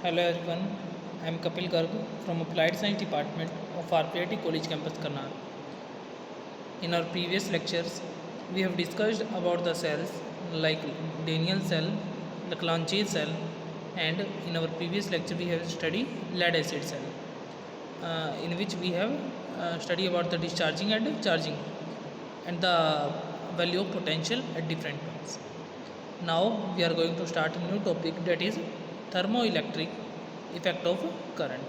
Hello everyone, I am Kapil Garg from Applied Science Department of RPIT College Campus Karnal. In our previous lectures, we have discussed about the cells like Daniell cell, Leclanché cell, and in our previous lecture we have studied lead acid cell, in which we have studied about the discharging and charging and the value of potential at different points. Now we are going to start a new topic, that is thermoelectric effect of current.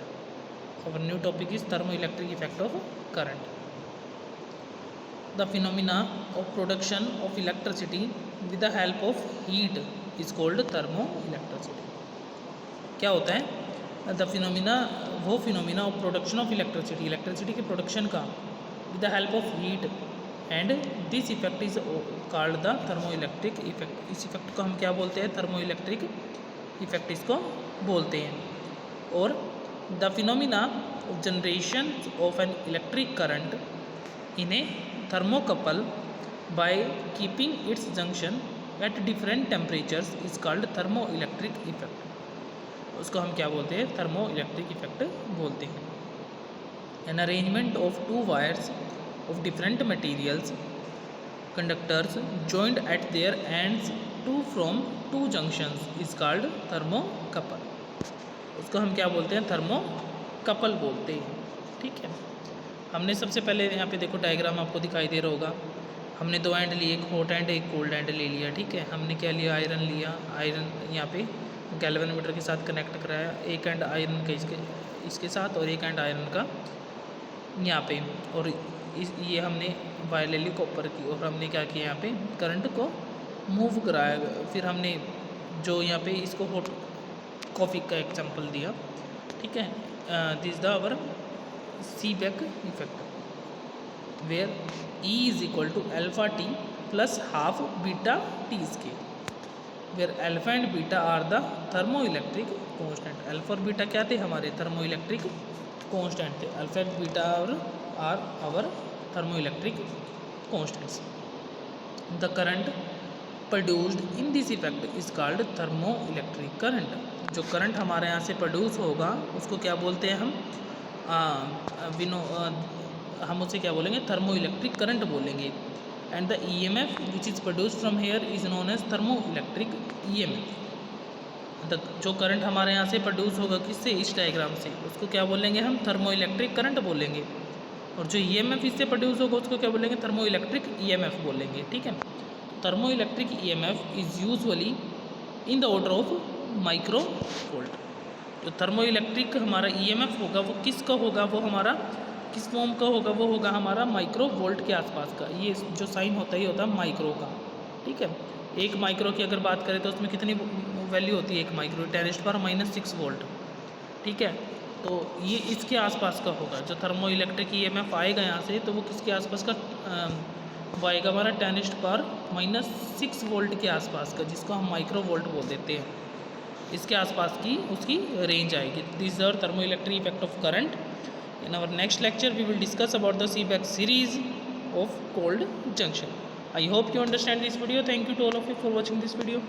Our new topic is thermoelectric effect of current. The phenomena of production of electricity with the help of heat is called thermoelectricity. क्या होता है the phenomena, वो phenomena of production of electricity, electricity के production का with the help of heat, and this effect is called the thermoelectric effect. इस effect को हम क्या बोलते हैं? थर्मोइलेक्ट्रिक इफेक्ट इसको बोलते हैं. और the phenomena of generation of an electric current in a thermocouple by keeping its junction at different temperatures is called thermoelectric effect. उसको हम क्या बोलते हैं? थर्मोइलेक्ट्रिक इफेक्ट बोलते हैं. An arrangement of two wires of different materials conductors joined at their ends to from two junctions is called thermocouple. उसको हम क्या बोलते हैं? थर्मोकपल बोलते हैं. ठीक है. हमने सबसे पहले यहाँ पे देखो डायग्राम आपको दिखाई दे रहा होगा. हमने दो एंड लिए, एक हॉट एंड एक कोल्ड एंड ले लिया. ठीक है. हमने क्या लिया? आयरन लिया. आयरन यहाँ पे गैल्वेनोमीटर के साथ कनेक्ट कराया. एक एंड आयरन का इसके साथ और एक एंड आयरन का यहाँ पे, और ये हमने वायर ले ली कॉपर की, और हमने क्या किया? यहाँ पे करंट को मूव कराया. फिर हमने जो यहाँ पे इसको हॉट कॉफ़ी का एग्जांपल दिया. ठीक है. This the our Seebeck effect where E is equal to alpha T plus half beta T square, where alpha and beta are the thermoelectric constant. Alpha और बीटा क्या थे? हमारे थर्मोइलेक्ट्रिक कांस्टेंट थे. Alpha and beta are our thermoelectric constants. The current produced in this effect is called thermoelectric current. जो current हमारे यहाँ से produce होगा उसको क्या बोलते हैं? हम उसे क्या बोलेंगे? थर्मोइलेक्ट्रिक करंट बोलेंगे. And the EMF which is produce from here is known as thermoelectric EMF. जो करंट हमारे यहाँ से प्रोड्यूस होगा किससे? इस डायग्राम से, उसको क्या बोलेंगे हम? थर्मोइलेक्ट्रिक करंट बोलेंगे. और जो EMF इससे प्रोड्यूस होगा उसको क्या बोलेंगे? थर्मोइलेक्ट्रिक EMF बोलेंगे. ठीक है. Thermoelectric EMF is usually in the order of micro volt. जो थर्मोइलेक्ट्रिक हमारा EMF होगा वो किसका होगा? वो हमारा किस फॉर्म का होगा? वो होगा हमारा माइक्रो वोल्ट के आसपास का. ये जो साइन होता है ये होता है माइक्रो का. ठीक है. एक माइक्रो की अगर बात करें तो उसमें कितनी वैल्यू होती है? एक माइक्रो 10⁻⁻⁶ वोल्ट. ठीक है. तो ये इसके आसपास का होगा. जो थर्मोइलेक्ट्रिक EMF आएगा यहाँ से तो वो किसके आसपास का वो आएगा? हमारा 10⁻⁻⁶ वोल्ट के आसपास का, जिसको हम माइक्रो वोल्ट बोल देते हैं. इसके आसपास की उसकी रेंज आएगी. This are thermoelectric effect of current. In our next lecture we will discuss about the Seebeck series of cold junction. I hope you understand this video. Thank you to all of you for watching this video.